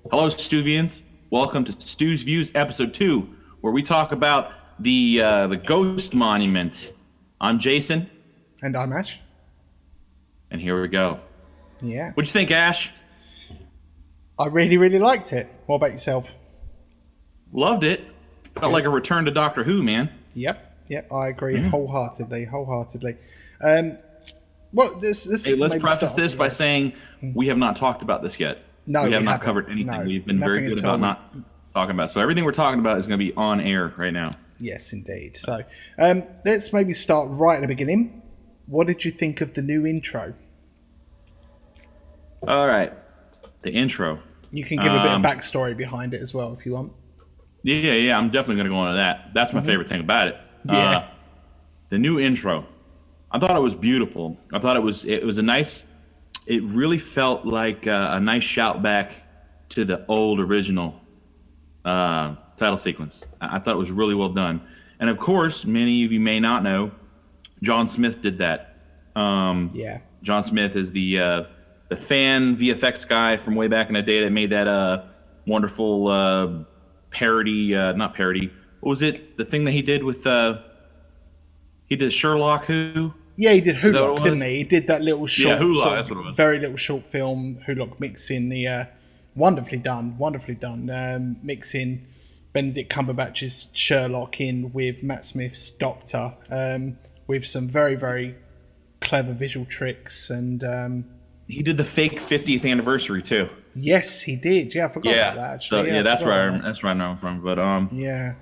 Hello, Stuvians. Welcome to Stu's Views, Episode 2, where we talk about the Ghost Monument. I'm Jason, And I'm Ash. and here we go. Yeah. What'd you think, Ash? I really, really liked it. What about yourself? Loved it. Felt like a return to Doctor Who, man. Yep, I agree wholeheartedly. Um, Let's preface this by saying we have not talked about this yet. No, we have not haven't. covered anything. No, We've been very good about not talking about it. So everything we're talking about is going to be on air right now. Yes, indeed. So let's maybe start right at the beginning. What did you think of the new intro? All right. The intro. You can give a bit of backstory behind it as well if you want. Yeah. I'm definitely going to go into that. That's my favorite thing about it. Yeah. The new intro. I thought it was beautiful. I thought it was a nice. It really felt like a nice shout back to the old original title sequence. I thought it was really well done. And of course, many of you may not know, John Smith did that. John Smith is the fan VFX guy from way back in the day that made that wonderful parody, not parody. What was it? The thing that he did with he did Sherlock Who? Yeah, he did Hulock, didn't he? He did that little short, Hulock, that's what it was. Very little short film, Hulock, mixing the wonderfully done, mixing Benedict Cumberbatch's Sherlock in with Matt Smith's Doctor, with some very, very clever visual tricks, and he did the fake 50th anniversary too. Yes, he did. Yeah, I forgot about that. Actually, so, that's where I know him from. But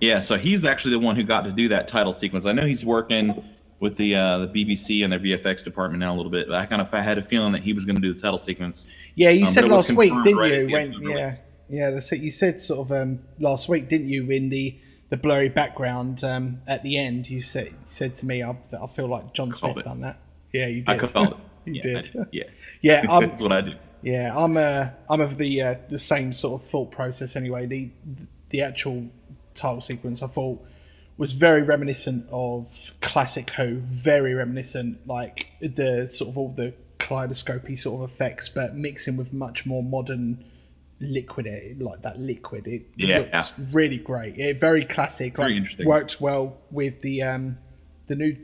yeah. So he's actually the one who got to do that title sequence. I know he's working with the BBC and their VFX department now a little bit. But I had a feeling that he was going to do the title sequence. Yeah, you said last week, didn't you? You said sort of last week, didn't you? In the blurry background at the end, you said to me, I feel like John Smith done that. Yeah, you did. I called it. You did. Yeah. That's what I do. Yeah, I'm of the same sort of thought process anyway. The actual title sequence I thought was very reminiscent of classic Who, very reminiscent, like the sort of all the kaleidoscopy sort of effects, but mixing with much more modern liquid, like that liquid. It looks really great. Very classic. Very interesting. Works well with the new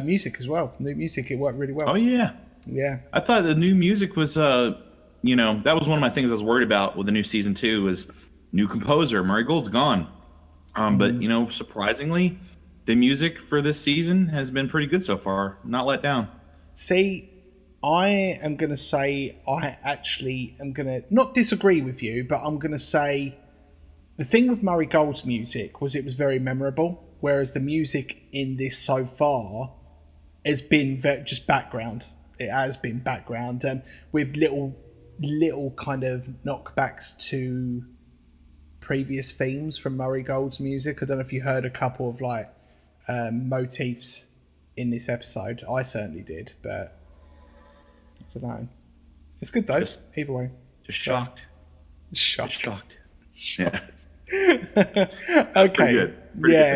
music as well. New music, it worked really well. Oh yeah. Yeah. I thought the new music was that was one of my things I was worried about with the new season 2 was new composer. Murray Gold's gone. But surprisingly, the music for this season has been pretty good so far. Not let down. See, I am going to say I actually am going to not disagree with you, but I'm going to say the thing with Murray Gold's music was it was very memorable, whereas the music in this so far has been just background. It has been background and with little kind of knockbacks to previous themes from Murray Gold's music. I don't know if you heard a couple of like motifs in this episode. I certainly did, but I don't know. It's good though. Either way, just shocked. Shocked. Yeah. Okay. Pretty good.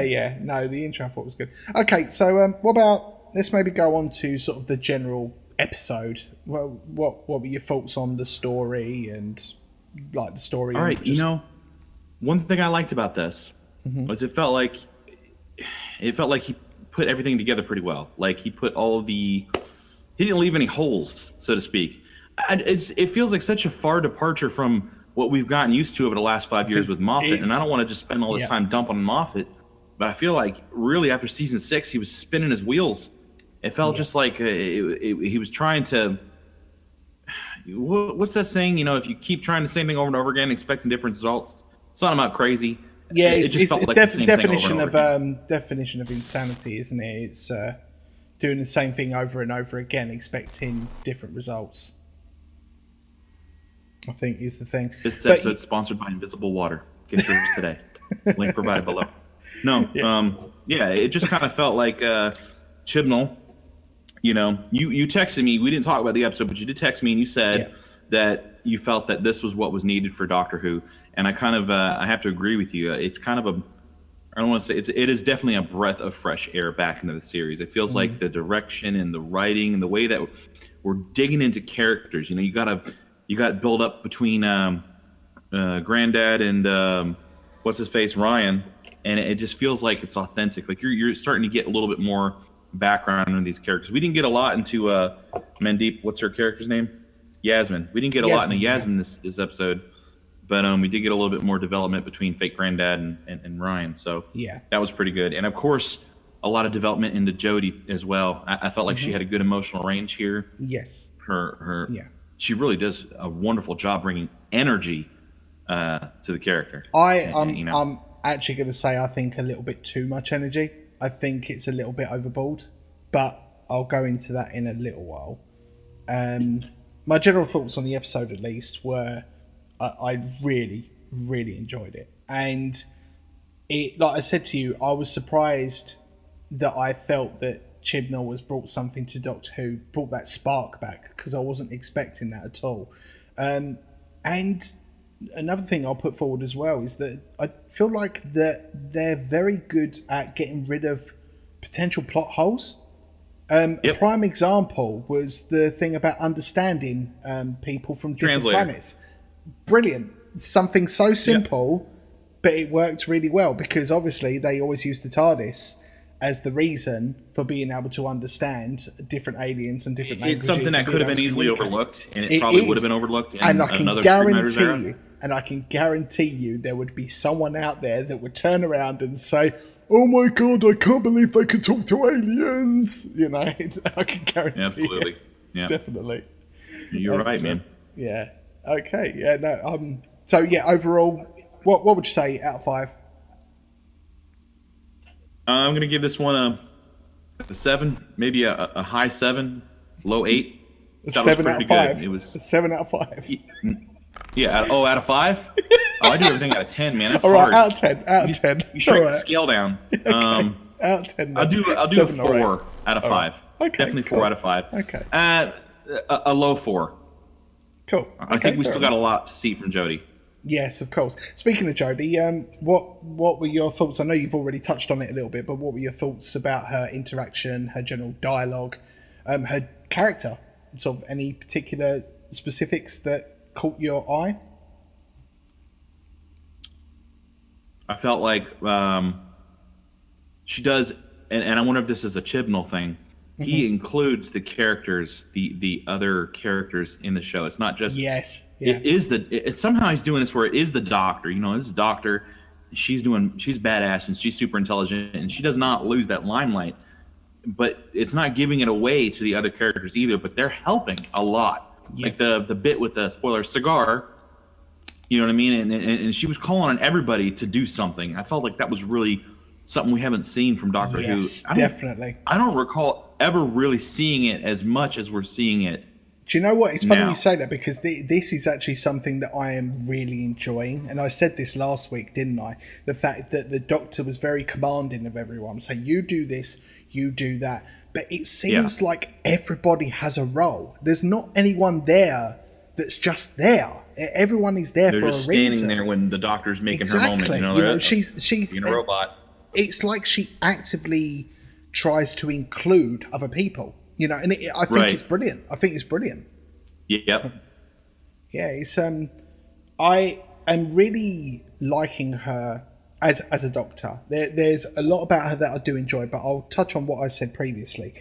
Yeah. No, the intro I thought was good. Okay, so what about? Let's maybe go on to sort of the general episode. Well, what were your thoughts on the story and like the story? All right, one thing I liked about this was it felt like he put everything together pretty well. Like he put he didn't leave any holes, so to speak. It feels like such a far departure from what we've gotten used to over the last 5 years with Moffat, and I don't want to just spend all this time dumping on Moffat, but I feel like really after season 6 he was spinning his wheels. It felt just like he was trying to. What's that saying? If you keep trying the same thing over and over again, expecting different results, it's not about crazy. Yeah, it's like definition of insanity, isn't it? It's doing the same thing over and over again, expecting different results. I think is the thing. This episode is sponsored by Invisible Water. Get yours today. Link provided below. No, it just kind of felt like Chibnall. You texted me. We didn't talk about the episode, but you did text me and you said that you felt that this was what was needed for Doctor Who, and I kind of I have to agree with you. It's kind of I don't want to say it is definitely a breath of fresh air back into the series. It feels like the direction and the writing and the way that we're digging into characters. You got to build up between Granddad and what's his face, Ryan, and it just feels like it's authentic. Like you're starting to get a little bit more background into these characters. We didn't get a lot into Mandeep. What's her character's name? Yasmin. We didn't get a lot into Yasmin this episode, but we did get a little bit more development between fake Granddad and Ryan. So yeah, that was pretty good. And of course, a lot of development into Jodie as well. I felt like she had a good emotional range here. Yes. Her yeah. She really does a wonderful job bringing energy to the character. I'm actually going to say I think a little bit too much energy. I think it's a little bit overboard, but I'll go into that in a little while. My general thoughts on the episode, at least, were I really, really enjoyed it. And it, like I said to you, I was surprised that I felt that Chibnall has brought something to Doctor Who, brought that spark back, because I wasn't expecting that at all. And another thing I'll put forward as well is that I feel like that they're very good at getting rid of potential plot holes. A prime example was the thing about understanding people from different planets. Brilliant. Something so simple, but it worked really well, because obviously they always use the TARDIS as the reason for being able to understand different aliens and different languages. It's something that could have been easily overlooked, and it probably would have been overlooked in another screenwriter's era. And I can guarantee you there would be someone out there that would turn around and say, "Oh my God, I can't believe they could talk to aliens." You know, I can guarantee Absolutely. it. Yeah. Definitely. You're right, man. Yeah. Okay. Yeah, no, so yeah, overall, what would you say out of 5? I'm going to give this one a 7, maybe a high 7, low 8. A 7 out of 5. Good. It was a 7 out of 5. Yeah. Out of 5? Oh, I do everything out of 10, man. That's all right, hard. out of 10. Out of 10. You shrink the scale down. Okay. Out of 10. I'll do a 4 out of 5. Right. Okay, Definitely 4 out of 5. Okay. A low 4. Cool. I think we still got a lot to see from Jodie. Yes, of course. Speaking of Jodie, what were your thoughts? I know you've already touched on it a little bit, but what were your thoughts about her interaction, her general dialogue, her character? Sort of any particular specifics that caught your eye? I felt like she does, and I wonder if this is a Chibnall thing. Mm-hmm. He includes the characters, the other characters in the show. It's not just It is somehow he's doing this where it is the Doctor. You know, this is Doctor. She's badass and she's super intelligent and she does not lose that limelight. But it's not giving it away to the other characters either. But they're helping a lot. Yeah. Like the bit with the spoiler cigar. You know what I mean? And she was calling on everybody to do something. I felt like that was really something we haven't seen from Doctor Who. Yes, definitely. I don't recall ever really seeing it as much as we're seeing it. Do you know what? It's funny you say that, because this is actually something that I am really enjoying. And I said this last week, didn't I? The fact that the Doctor was very commanding of everyone. Saying, you do this, you do that. But it seems like everybody has a role. There's not anyone there that's just there. Everyone is there for a reason. They're just standing there when the Doctor's making her moment. You know, she's a robot. It's like she actively tries to include other people. You know, and I think it's brilliant. I think it's brilliant. Yep. Yeah, it's I am really liking her as a Doctor. There's a lot about her that I do enjoy, but I'll touch on what I said previously.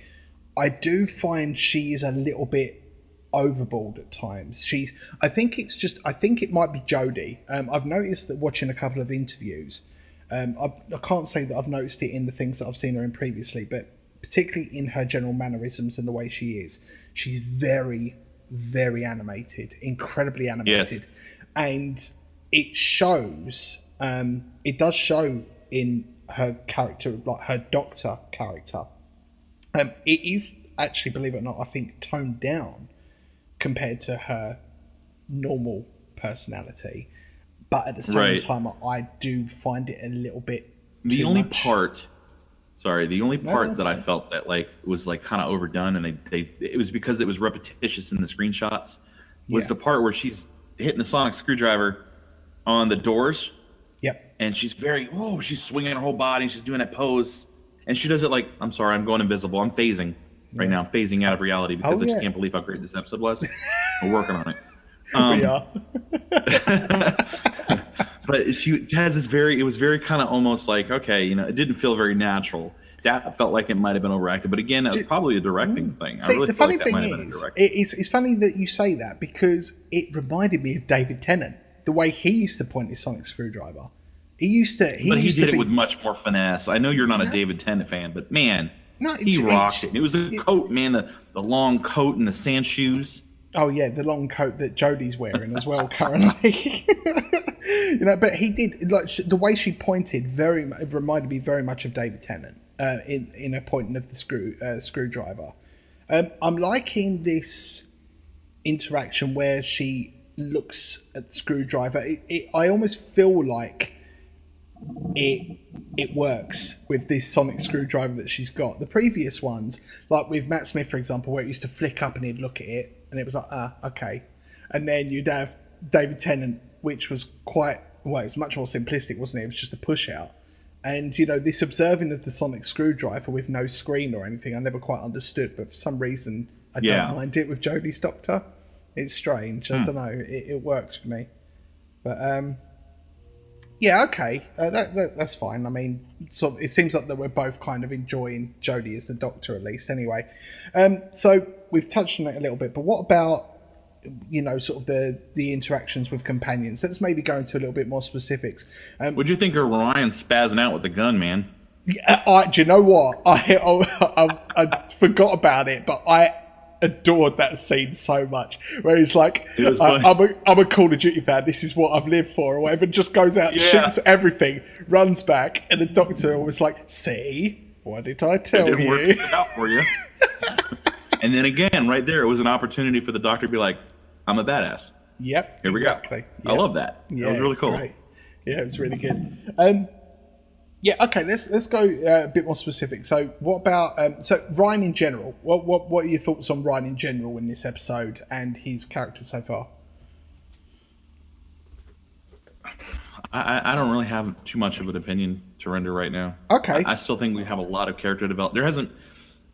I do find she is a little bit overboard at times. I think it might be Jodie. I've noticed that watching a couple of interviews. I can't say that I've noticed it in the things that I've seen her in previously, but particularly in her general mannerisms and the way she is. She's very, very animated, incredibly animated. Yes. And it shows, it does show in her character, like her Doctor character. It is actually, believe it or not, I think toned down compared to her normal personality. But at the same time, I do find it a little bit too much. The only part that I felt that was kind of overdone, and it was because it was repetitious in the screenshots, was the part where she's hitting the sonic screwdriver on the doors. Yep. And she's she's swinging her whole body, and she's doing that pose, and she does it like, I'm sorry, I'm going invisible. I'm phasing right now. I'm phasing out of reality because I just can't believe how great this episode was. We're working on it. We are. but she has this it was very kind of almost like, okay, it didn't feel very natural. That felt like it might have been overacted, but again, that was probably a directing thing. I See, really the feel funny like that thing might have been a is, directing. it's funny that you say that because it reminded me of David Tennant. The way he used to point his sonic screwdriver. He used to Did it be, with much more finesse. I know you're not a David Tennant fan, but man, no, he rocked it. It was the coat, man, the long coat and the sand shoes. Oh yeah, the long coat that Jodie's wearing as well currently. But he did, like, the way she pointed it reminded me very much of David Tennant in her pointing of the screwdriver. I'm liking this interaction where she looks at the screwdriver. I almost feel like it works with this sonic screwdriver that she's got. The previous ones, like with Matt Smith, for example, where it used to flick up and he'd look at it and it was like, okay. And then you'd have David Tennant, which was it was much more simplistic, wasn't it? It was just a push out. And, this observing of the sonic screwdriver with no screen or anything, I never quite understood, but for some reason, I don't mind it with Jodie's Doctor. It's strange. I don't know. It works for me. But, yeah, okay. That's fine. I mean, it seems like that we're both kind of enjoying Jodie as the Doctor, at least, anyway. So we've touched on it a little bit, but what about, sort of the interactions with companions? Let's maybe go into a little bit more specifics. What'd you think of Ryan spazzing out with the gun, man? Do you know what? I forgot about it, but I adored that scene so much, where he's like, I'm a Call of Duty fan, this is what I've lived for, or whatever, and just goes out, shoots everything, runs back, and the Doctor was like, see, what did I tell you? It didn't work out for you. And then again, right there, it was an opportunity for the Doctor to be like, I'm a badass. Yep, here we go. Yep. I love that. Yeah, that was really cool. Great. Yeah, it was really good. Yeah, okay. Let's go a bit more specific. So, what about Ryan in general? What are your thoughts on Ryan in general in this episode and his character so far? I don't really have too much of an opinion to render right now. Okay. I still think we have a lot of character development.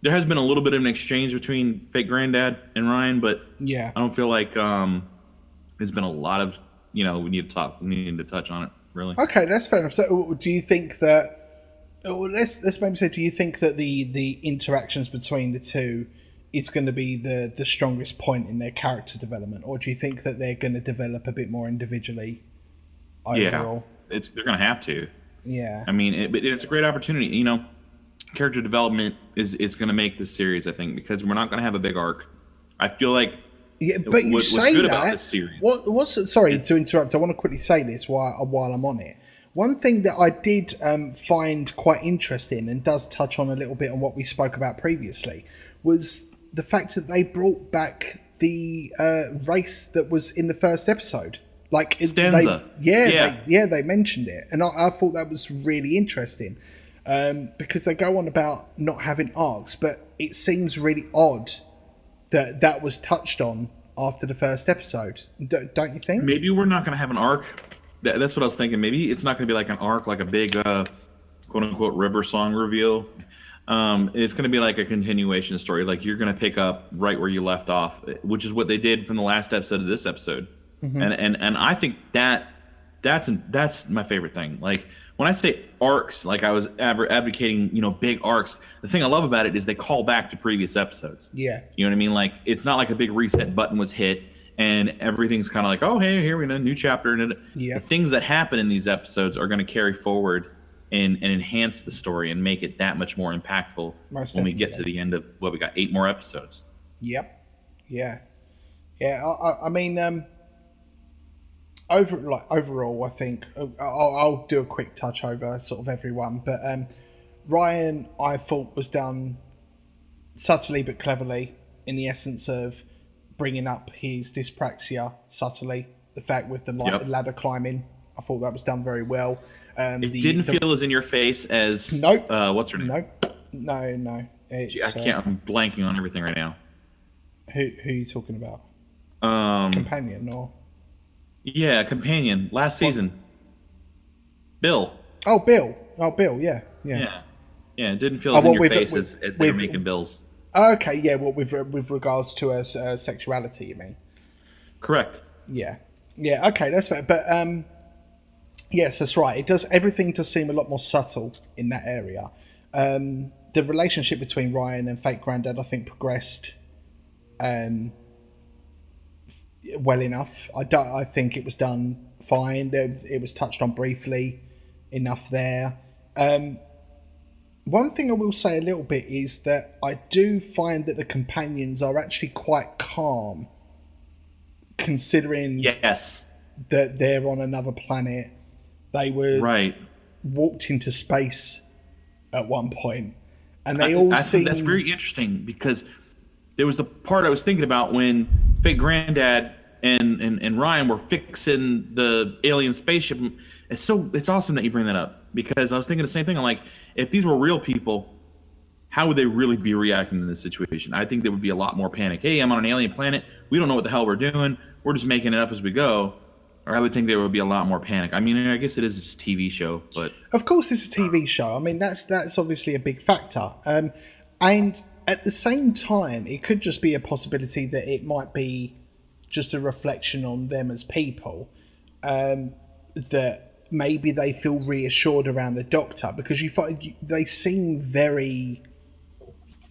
There has been a little bit of an exchange between Fake Granddad and Ryan, but yeah, I don't feel like there's been a lot of we need to touch on it. Really? Okay, that's fair enough. So, do you think that? Let's maybe say, do you think that the interactions between the two is going to be the strongest point in their character development, or do you think that they're going to develop a bit more individually overall? Yeah, they're going to have to. Yeah. I mean, it's a great opportunity. Character development is going to make this series, I think, because we're not going to have a big arc. I feel like. Yeah, but you say good that. About this series. Sorry to interrupt. I want to quickly say this while I'm on it. One thing that I did find quite interesting and does touch on a little bit on what we spoke about previously was the fact that they brought back the race that was in the first episode. Like Stanza. They mentioned it, and I thought that was really interesting because they go on about not having arcs, but it seems really odd that was touched on after the first episode. Don't you think? Maybe we're not going to have an arc. That's what I was thinking. Maybe it's not going to be like an arc, like a big quote-unquote river song reveal. It's going to be like a continuation story. Like you're going to pick up right where you left off, which is what they did from the last episode to this episode. Mm-hmm. And I think that's my favorite thing. Like when I say arcs, like I was advocating, big arcs. The thing I love about it is they call back to previous episodes. Yeah. You know what I mean? Like it's not like a big reset button was hit and everything's kind of like, oh, hey, here we go, new chapter. And the things that happen in these episodes are going to carry forward and enhance the story and make it that much more impactful when we get to the end of we got 8 more episodes. Yep. Yeah. Yeah. I mean, overall, I think I'll do a quick touch over sort of everyone, but Ryan, I thought, was done subtly but cleverly in the essence of bringing up his dyspraxia subtly. The fact with the ladder climbing, I thought that was done very well. It didn't feel as in your face as what's her name? No. I'm blanking on everything right now. Who are you talking about? Companion or? Yeah, companion. Last season. Bill. Oh, Bill. Yeah. It didn't feel as in your face as they were making Bill's. Okay, yeah. Well, with regards to her sexuality, you mean? Correct. Yeah. Okay, that's fair. But Yes, that's right. It does, everything does seem a lot more subtle in that area. The relationship between Ryan and Fake Grandad, I think, progressed well enough. I think it was done fine. It was touched on briefly enough there. One thing I will say a little bit is that I do find that the companions are actually quite calm, considering Yes. that they're on another planet. They were Right. walked into space at one point, and they all I seem... think that's very interesting because there was the part I was thinking about when Fake Granddad and Ryan were fixing the alien spaceship. It's awesome that you bring that up because I was thinking the same thing. I'm like, if these were real people, how would they really be reacting in this situation? I think there would be a lot more panic. Hey, I'm on an alien planet. We don't know what the hell we're doing. We're just making it up as we go. Or I would think there would be a lot more panic. I mean, I guess it is just a TV show, but Of course, it's a TV show. I mean, that's obviously a big factor. And at the same time, it could just be a possibility that it might be just a reflection on them as people. That maybe they feel reassured around the Doctor because you find they seem very,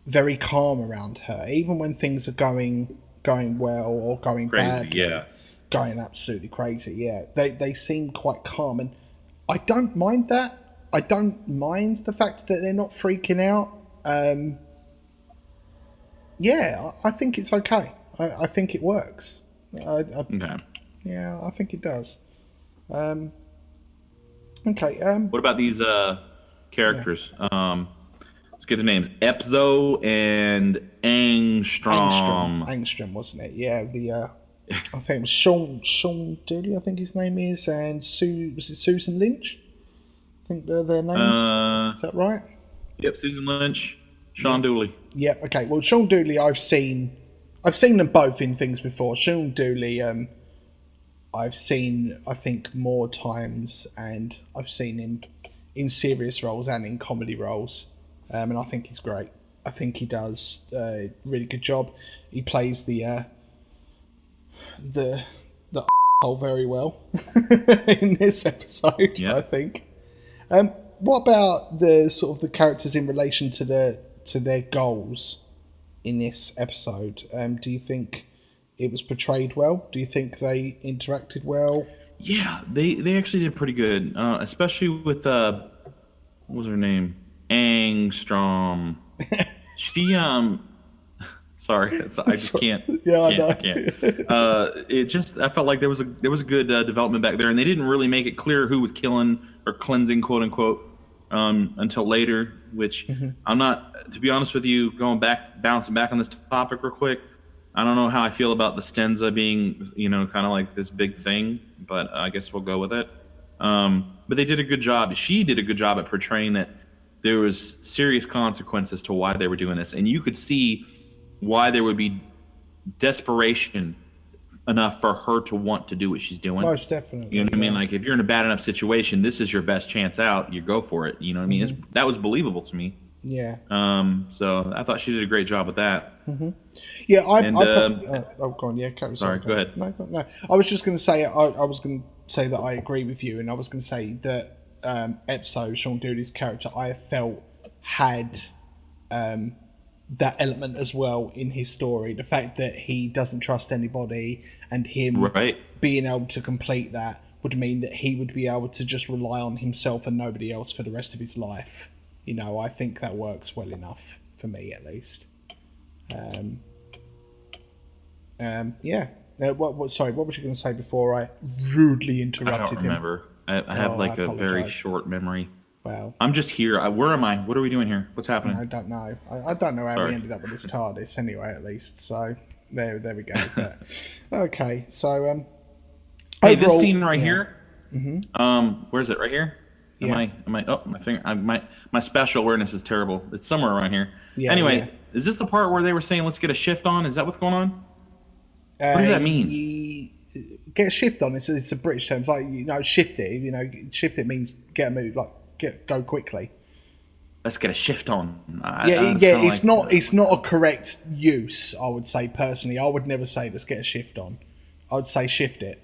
very calm around her, even when things are going well or going crazy, badly. yeah. Going absolutely crazy, yeah. They seem quite calm, and I don't mind that. I don't mind the fact that they're not freaking out. Yeah, I think it's okay. I think it works. Okay. Yeah, I think it does. Okay. What about these characters? Let's get their names: Epzo and Angstrom. Angstrom, wasn't it? Yeah, I think it was Sean Dooley, I think his name is, and was it Susan Lynch? I think they're their names. Is that right? Yep, Susan Lynch, Sean Dooley. Yep. Okay. Well, Sean Dooley, I've seen them both in things before. Sean Dooley, I've seen, I think, more times, and I've seen him in serious roles and in comedy roles, and I think he's great. I think he does a really good job. He plays the hole very well in this episode. Yep. I think. What about the sort of the characters in relation to their goals in this episode? Do you think it was portrayed well? Do you think they interacted well? Yeah, they actually did pretty good, especially with what was her name, Angstrom. She sorry, I just can't. Yeah, I know. I can't. I felt like there was a good development back there, and they didn't really make it clear who was killing or cleansing, quote unquote, until later. Which I'm not, to be honest with you, bouncing back on this topic real quick. I don't know how I feel about the Stenza being, kind of like this big thing, but I guess we'll go with it. But they did a good job. She did a good job at portraying that there was serious consequences to why they were doing this, and you could see why there would be desperation enough for her to want to do what she's doing. Most definitely. You know what I mean? Like, if you're in a bad enough situation, this is your best chance out. You go for it. You know what I mean? That was believable to me. Yeah. So I thought she did a great job with that. Yeah. Go on. Yeah. Sorry. Go ahead. No. I was just going to say. I was going to say that I agree with you, and I was going to say that Epso, Sean Dooley's character, I felt had that element as well in his story. The fact that he doesn't trust anybody, and him being able to complete that would mean that he would be able to just rely on himself and nobody else for the rest of his life. I think that works well enough for me, at least. Yeah. Sorry, what was you going to say before I rudely interrupted him? I don't remember. I have a very short memory. Well, I'm just here. Where am I? What are we doing here? What's happening? I don't know. I don't know how we ended up with this TARDIS anyway, at least. So there we go. But, okay, so hey, overall, this scene right here. Where is it? Right here? Am I? Oh, my finger. My spatial awareness is terrible. It's somewhere around here. Yeah, anyway, is this the part where they were saying let's get a shift on? Is that what's going on? What does that mean? Get a shift on. It's a British term. It's like shift it. Shift it means get a move. Like go quickly. Let's get a shift on. It's not a correct use. I would say personally. I would never say let's get a shift on. I would say shift it.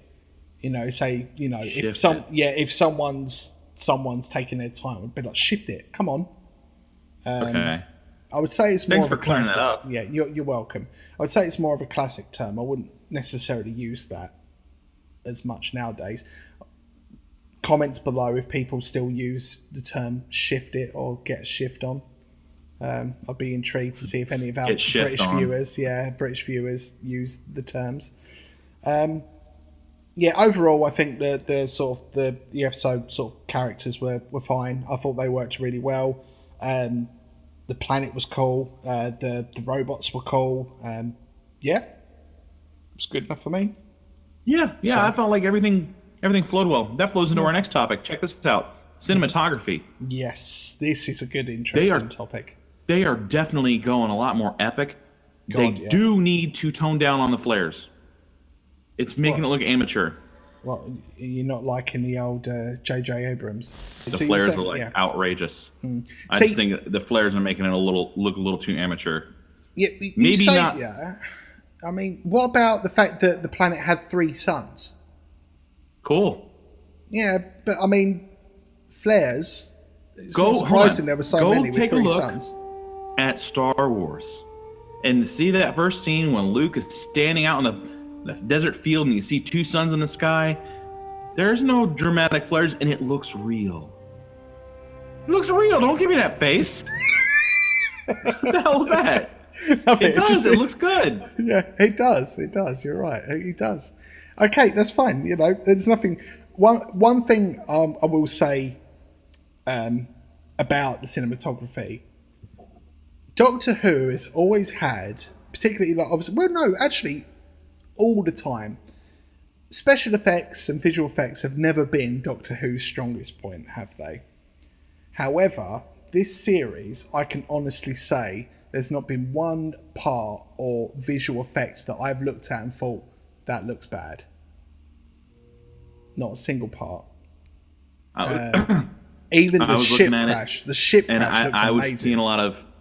You know, say, you know, Shift if someone's taking their time, I'd be like, shift it. Come on. Okay. I would say it's more Thanks of a for clearing that classic. up. Yeah, you're welcome. I would say it's more of a classic term. I wouldn't necessarily use that as much nowadays. Comments below if people still use the term shift it or get a shift on. I'd be intrigued to see if any of our British viewers use the terms. Yeah, overall, I think the sort of the episode sort of characters were fine. I thought they worked really well. The planet was cool. The robots were cool. Yeah, it's good enough for me. Yeah. So- I felt like everything flowed well. That flows into our next topic. Check this out. Cinematography. Yes, this is a good, interesting topic. They are definitely going a lot more epic. They do need to tone down on the flares. It's making it look amateur. Well, you're not liking the old J.J. Abrams. The flares are like outrageous. I just think the flares are making it look a little too amateur. Yeah, maybe not. Yeah. I mean, what about the fact that the planet had 3 suns? Cool. Yeah, but I mean, flares. It's not surprising there were so many with 3 suns. At Star Wars, and see that first scene when Luke is standing out in the desert field and you see 2 suns in the sky. There's no dramatic flares, and it looks real. It looks real. Don't give me that face. What the hell is that? It does. It looks good. Yeah, it does. It does. You're right. It does. Okay, that's fine. You know, there's nothing. One thing I will say about the cinematography. Doctor Who has always had, particularly like obviously, well, no, actually, all the time, special effects and visual effects have never been Doctor Who's strongest point, have they? However, this series, I can honestly say, there's not been one part or visual effects that I've looked at and thought that looks bad. Not a single part. Even the ship crash. The ship crash looked amazing.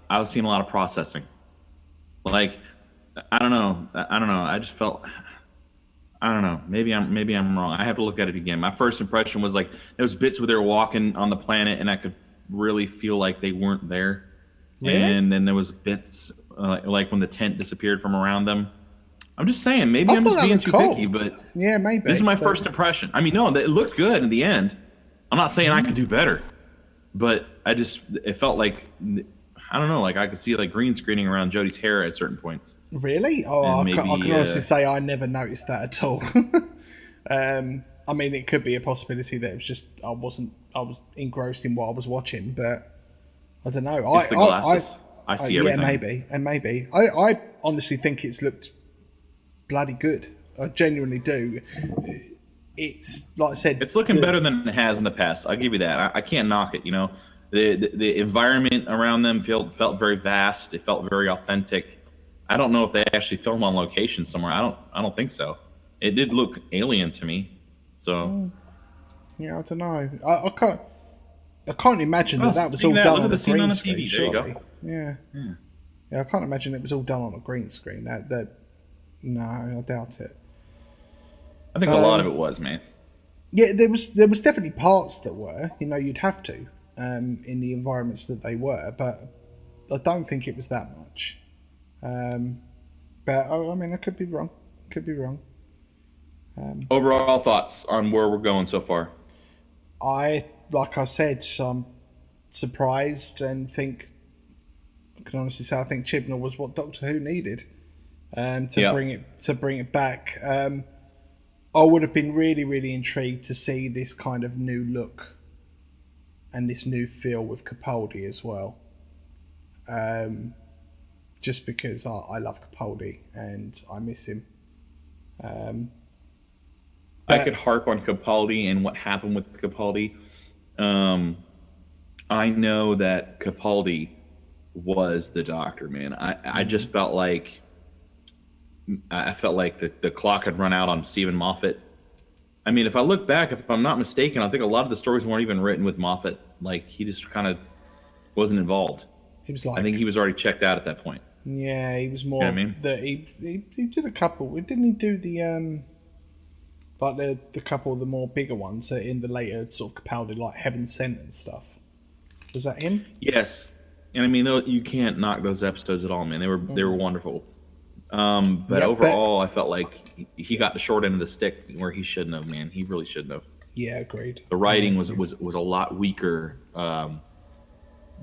I was seeing a lot of processing. Like, I don't know. I just felt. I don't know. Maybe I'm wrong. I have to look at it again. My first impression was like there was bits where they were walking on the planet, and I could really feel like they weren't there. Really? And then there was bits like when the tent disappeared from around them. I'm just saying, maybe I'm just being too picky, but yeah, maybe. This is my first impression. I mean, no, it looked good in the end. I'm not saying I could do better, but it felt like. I don't know, like I could see like green screening around Jodie's hair at certain points. Really? Oh, I can honestly say I never noticed that at all. I mean, it could be a possibility that it was just I was engrossed in what I was watching, but I don't know. It's the glasses. I see everything. Yeah, maybe. I honestly think it's looked bloody good. I genuinely do. It's like I said, it's looking better than it has in the past. I'll give you that. I can't knock it. You know. The environment around them felt very vast. It felt very authentic. I don't know if they actually filmed on location somewhere. I don't think so. It did look alien to me. So yeah, I don't know. I can't imagine that was all done on a green screen. Surely. Yeah, I can't imagine it was all done on a green screen. No, I doubt it. I think a lot of it was, man. Yeah, there was definitely parts that were. You know, you'd have to. In the environments that they were, but I don't think it was that much. But I mean, I could be wrong. Overall thoughts on where we're going so far? Like I said, I'm surprised and think I can honestly say I think Chibnall was what Doctor Who needed to bring it back. I would have been really, really intrigued to see this kind of new look. And this new feel with Capaldi as well. Just because I love Capaldi and I miss him. I could harp on Capaldi and what happened with Capaldi. I know that Capaldi was the Doctor, man. I just felt like the clock had run out on Stephen Moffat. I mean, if I look back, if I'm not mistaken, I think a lot of the stories weren't even written with Moffat. Like, he just kind of wasn't involved. He was like, I think he was already checked out at that point. Yeah, he was more. You know what I mean? He did a couple. Didn't he do the Like the couple of the more bigger ones in the later sort of Capaldi, like Heaven Sent and stuff. Was that him? Yes, and I mean, you can't knock those episodes at all, man. They were wonderful. But Yeah, overall, I felt like he got the short end of the stick where he shouldn't have. Man, he really shouldn't have. yeah, agreed. The writing was a lot weaker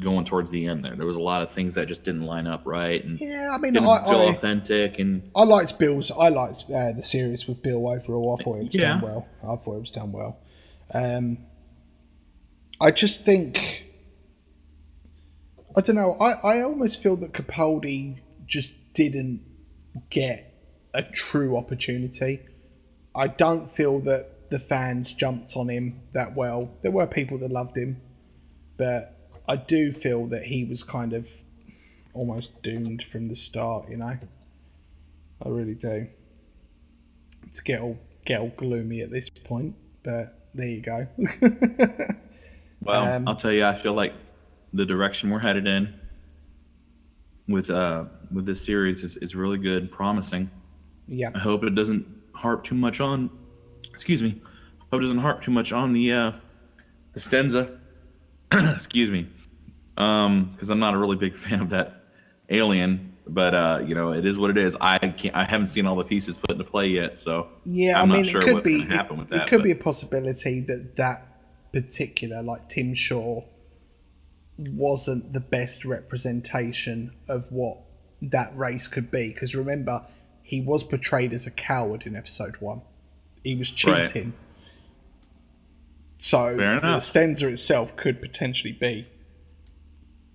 going towards the end. There was a lot of things that just didn't line up right, and Yeah, I mean, didn't feel authentic. And I liked the series with Bill overall. I thought it was done well. I just think, I don't know. I almost feel that Capaldi just didn't get a true opportunity. I don't feel that the fans jumped on him that well. There were people that loved him, but I do feel that he was kind of almost doomed from the start, you know? I really do. To get all gloomy at this point, but there you go. Well, I'll tell you, I feel like the direction we're headed in with this series is really good and promising. Yeah. I hope it doesn't harp too much on. Excuse me. Hope it doesn't harp too much on the Stenza. Excuse me. Because I'm not a really big fan of that alien, but it is what it is. I haven't seen all the pieces put into play yet, so yeah, I'm not sure what's going to happen with that. It could be a possibility that particular, like Tim Shaw, wasn't the best representation of what that race could be. Because remember, he was portrayed as a coward in episode 1. He was cheating. Right. So the Stenza itself could potentially be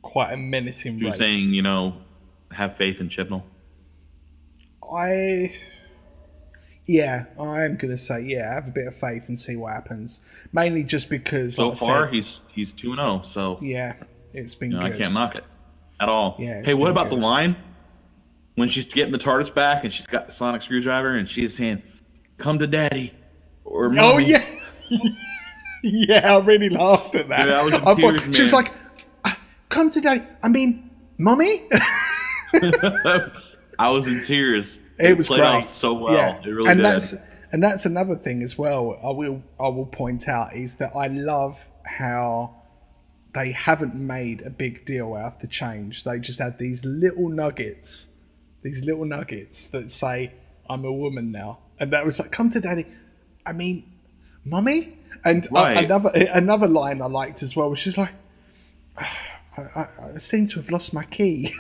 quite a menacing race. You're saying, have faith in Chibnall? I am going to say, have a bit of faith and see what happens. Mainly just because... So far, he's 2-0, so... Yeah, it's been good. I can't knock it at all. Yeah, hey, what about the line? When she's getting the TARDIS back and she's got the sonic screwdriver and she's saying, "Come to daddy," or Mommy. Oh, yeah! Yeah, I really laughed at that. Yeah, I was in tears, man. She was like, "Come to daddy." I mean, Mommy? I was in tears. It was played great. Out so well. Yeah. It really did. That's another thing as well. I will point out is that I love how they haven't made a big deal out of the change. They just had these little nuggets that say, "I'm a woman now," and that was like, "Come to daddy." I mean, Mummy. And right. Another line I liked as well was she's like, I seem to have lost my key.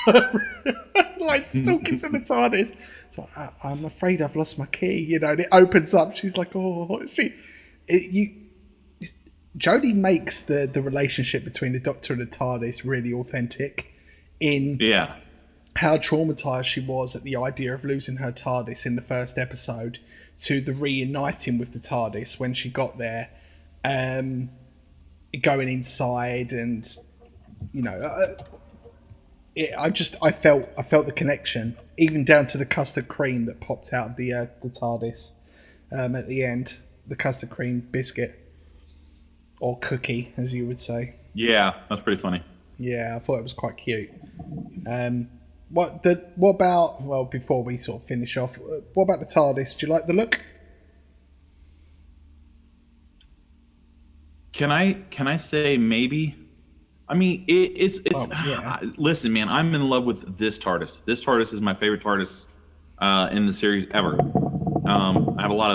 Like, she's talking to the TARDIS. It's like, I'm afraid I've lost my key, and it opens up. She's like, Jodie makes the relationship between the Doctor and the TARDIS really authentic in how traumatized she was at the idea of losing her TARDIS in the first episode to the reuniting with the TARDIS when she got there, going inside and, I felt the connection, even down to the custard cream that popped out of the TARDIS at the end, the custard cream biscuit or cookie, as you would say. Yeah, that's pretty funny. Yeah, I thought it was quite cute. What about? Well, before we sort of finish off, what about the TARDIS? Do you like the look? Can I say maybe? I mean, it's. Listen, man, I'm in love with this TARDIS. This TARDIS is my favorite TARDIS in the series ever. I have a lot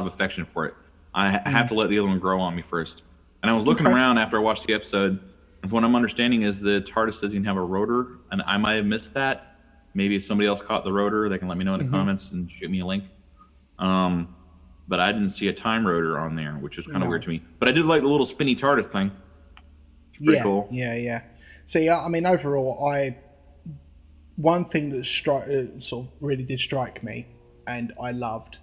of affection for it. I have to let the other one grow on me first. And I was looking around after I watched the episode, and what I'm understanding is the TARDIS doesn't even have a rotor, and I might have missed that. Maybe if somebody else caught the rotor, they can let me know in the comments and shoot me a link. But I didn't see a time rotor on there, which was kind of weird to me. But I did like the little spinny TARDIS thing. It's pretty cool. Yeah. So yeah, I mean, overall, one thing that sort of really did strike me, and I loved,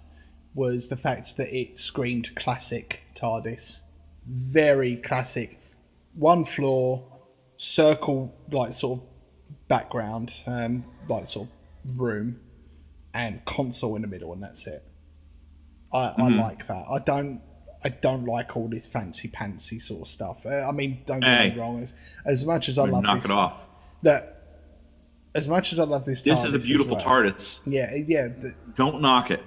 was the fact that it screamed classic TARDIS. Very classic. One floor, circle, like sort of background, like sort of room, and console in the middle, and that's it. I like that. I don't like all this fancy pantsy sort of stuff. I mean, don't get me wrong. As much as I love knock this, it off. As much as I love this, This TARDIS is a beautiful TARDIS. Yeah. Don't knock it.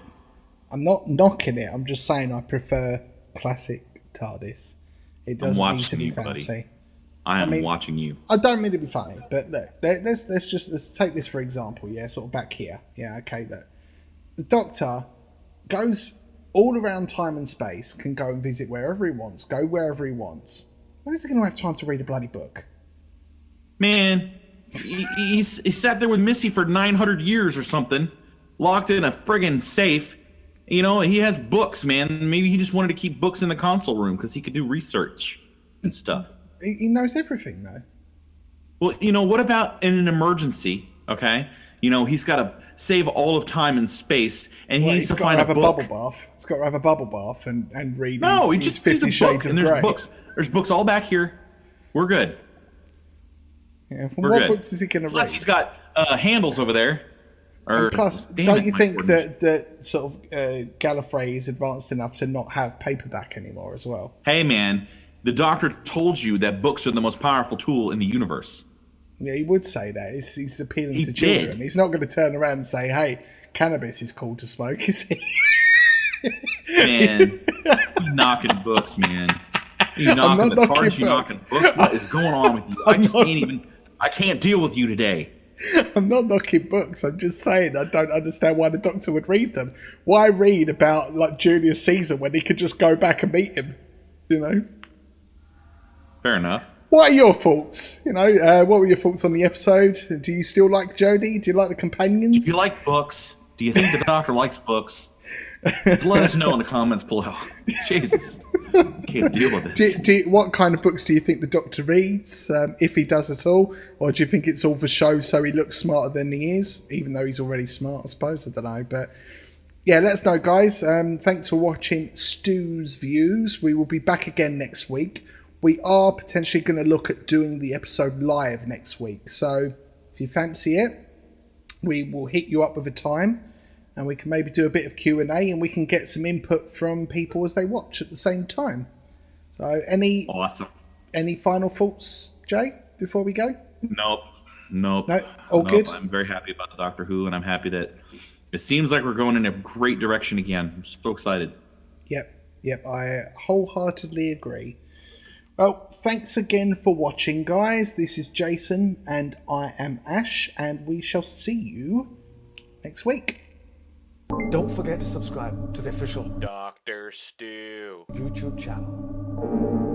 I'm not knocking it. I'm just saying I prefer classic TARDIS. It I'm doesn't need to watching be you, fancy. buddy. I am mean, watching you. I don't mean to be funny, but look, let's take this for example. Yeah, sort of back here. Yeah, okay. Look, the Doctor goes all around time and space, can go and visit wherever he wants, go wherever he wants. When is he going to have time to read a bloody book? Man, he sat there with Missy for 900 years or something, locked in a friggin' safe. You know, he has books, man. Maybe he just wanted to keep books in the console room because he could do research and stuff. He knows everything, though. Well, you know, what about in an emergency, okay? You know, he's got to save all of time and space, and he needs to find a book. Bubble bath. He's got to have a bubble bath and read No, he his just 50 needs a book, Shades of and there's Grey. books. There's books all back here. We're good. Yeah, We're what good. books is he going to read? Plus, he's got handles over there. And plus, don't you think that sort of Gallifrey is advanced enough to not have paperback anymore as well? Hey, man, the Doctor told you that books are the most powerful tool in the universe. Yeah, he would say that. He's appealing to did. children. He's not going to turn around and say, hey, cannabis is cool to smoke, is he? Man, you knocking books, man. You knocking the tarts, you knocking books. What is going on with you? I can't deal with you today. I'm not knocking books. I'm just saying I don't understand why the Doctor would read them. Why read about like Julius Caesar when he could just go back and meet him? You know. Fair enough. What are your thoughts? You know, what were your thoughts on the episode? Do you still like Jodie? Do you like the companions? Do you like books? Do you think the Doctor likes books? Let us know in the comments below. Jesus, can't deal with this. What kind of books do you think the Doctor reads, if he does at all? Or do you think it's all for show so he looks smarter than he is, even though he's already smart, I suppose? I don't know. But yeah, let us know, guys. Thanks for watching Stu's Views. We will be back again next week. We are potentially going to look at doing the episode live next week. So if you fancy it, we will hit you up with a time. And we can maybe do a bit of Q&A and we can get some input from people as they watch at the same time. So any final thoughts, Jay, before we go? Nope. No? All good? I'm very happy about the Doctor Who, and I'm happy that it seems like we're going in a great direction again. I'm so excited. Yep, I wholeheartedly agree. Well, thanks again for watching, guys. This is Jason, and I am Ash, and we shall see you next week. Don't forget to subscribe to the official Dr. Stu YouTube channel.